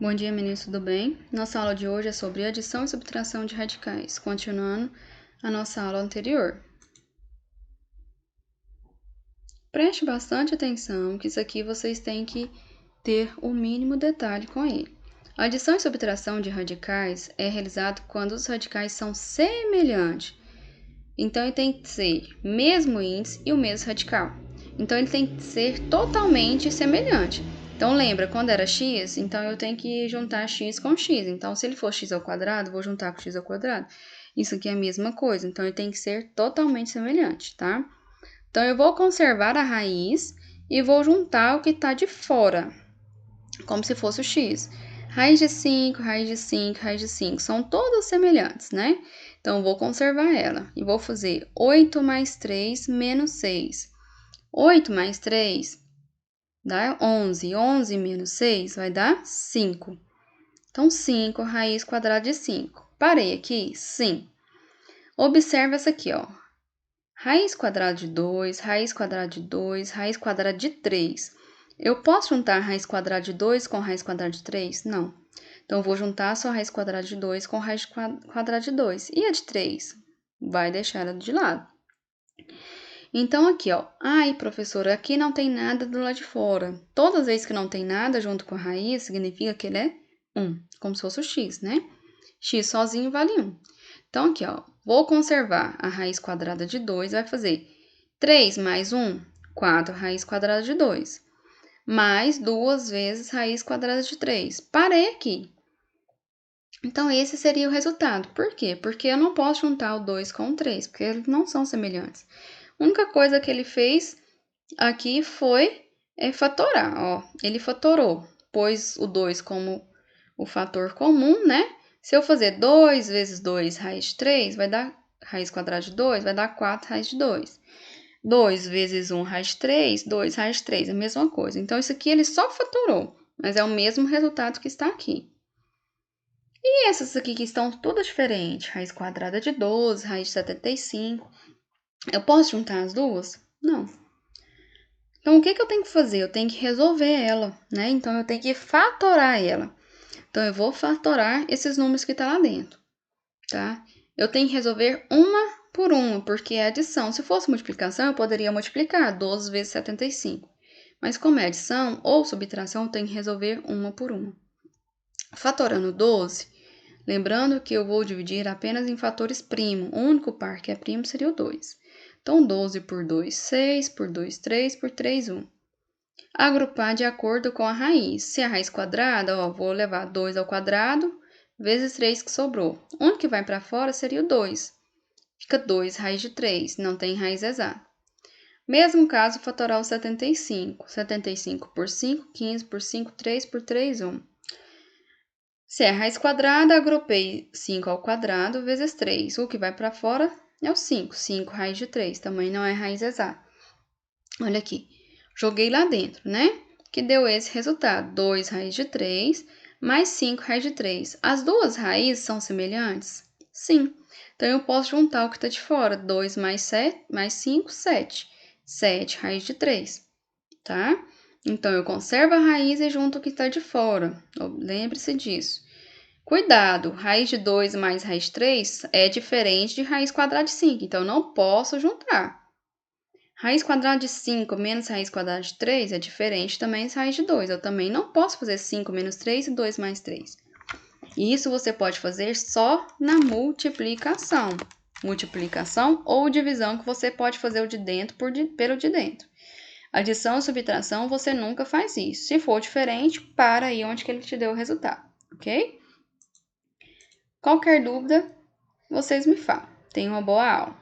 Bom dia, meninos, tudo bem? Nossa aula de hoje é sobre adição e subtração de radicais, continuando a nossa aula anterior. Preste bastante atenção, que isso aqui vocês têm que ter o mínimo detalhe com ele. A adição e subtração de radicais é realizado quando os radicais são semelhantes. Então, ele tem que ser mesmo índice e o mesmo radical. Então, ele tem que ser totalmente semelhante. Então, lembra, quando era x, então eu tenho que juntar x com x. Então, se ele for x ao quadrado, vou juntar com x ao quadrado. Isso aqui é a mesma coisa. Então, ele tem que ser totalmente semelhante, tá? Então, eu vou conservar a raiz e vou juntar o que está de fora, como se fosse o x. Raiz de 5, raiz de 5, raiz de 5. São todas semelhantes, né? Então, vou conservar ela. E vou fazer 8 mais 3 menos 6. 8 mais 3 dá 11. 11 menos 6 vai dar 5. Então, 5 raiz quadrada de 5. Parei aqui? Sim. Observa essa aqui, ó. Raiz quadrada de 2, raiz quadrada de 2, raiz quadrada de 3. Eu posso juntar raiz quadrada de 2 com raiz quadrada de 3? Não. Então, eu vou juntar só raiz quadrada de 2 com raiz quadrada de 2. E a de 3? Vai deixar ela de lado. Então, aqui, ó. Ai, professora, aqui não tem nada do lado de fora. Todas as vezes que não tem nada junto com a raiz, significa que ele é 1. Como se fosse o x, né? X sozinho vale 1. Então, aqui, ó. Vou conservar a raiz quadrada de 2, vai fazer 3 mais 1, 4 raiz quadrada de 2. Mais 2 vezes raiz quadrada de 3. Parei aqui. Então, esse seria o resultado. Por quê? Porque eu não posso juntar o 2 com o 3, porque eles não são semelhantes. A única coisa que ele fez aqui foi fatorar, ó. Ele fatorou, pôs o 2 como o fator comum, né? Se eu fazer 2 vezes 2 raiz de 3, vai dar raiz quadrada de 2, vai dar 4 raiz de 2. 2 vezes 1 raiz de 3, 2 raiz de 3, a mesma coisa. Então, isso aqui ele só fatorou, mas é o mesmo resultado que está aqui. E essas aqui que estão todas diferentes, raiz quadrada de 12, raiz de 75. Eu posso juntar as duas? Não. Então, o que eu tenho que fazer? Eu tenho que resolver ela, né? Então, eu tenho que fatorar ela. Então, eu vou fatorar esses números que estão lá dentro, tá? Eu tenho que resolver uma por uma, porque é adição. Se fosse multiplicação, eu poderia multiplicar 12 vezes 75. Mas como é adição ou subtração, eu tenho que resolver uma por uma. Fatorando 12, lembrando que eu vou dividir apenas em fatores primo. O único par que é primo seria o 2. Então, 12 por 2, 6, por 2, 3, por 3, 1. Agrupar de acordo com a raiz. Se a raiz quadrada, ó, vou levar 2 ao quadrado, vezes 3 que sobrou. O único que vai para fora seria o 2. Fica 2 raiz de 3, não tem raiz exata. Mesmo caso, fatorar o 75. 75 por 5, 15 por 5, 3 por 3, 1. Se é raiz quadrada, agrupei 5 ao quadrado vezes 3. O que vai para fora é o 5. 5 raiz de 3, também não é raiz exata. Olha aqui, joguei lá dentro, né? Que deu esse resultado, 2 raiz de 3 mais 5 raiz de 3. As duas raízes são semelhantes? Sim. Então, eu posso juntar o que está de fora, 2 mais 7, mais 5, 7. 7 raiz de 3, tá? Então, eu conservo a raiz e junto o que está de fora. Lembre-se disso. Cuidado, raiz de 2 mais raiz de 3 é diferente de raiz quadrada de 5, então, eu não posso juntar. Raiz quadrada de 5 menos raiz quadrada de 3 é diferente também de raiz de 2. Eu também não posso fazer 5 menos 3 e 2 mais 3. E isso você pode fazer só na multiplicação. Multiplicação ou divisão, que você pode fazer o de dentro pelo de dentro. Adição e subtração, você nunca faz isso. Se for diferente, para aí onde que ele te deu o resultado, ok? Qualquer dúvida, vocês me falam. Tenham uma boa aula.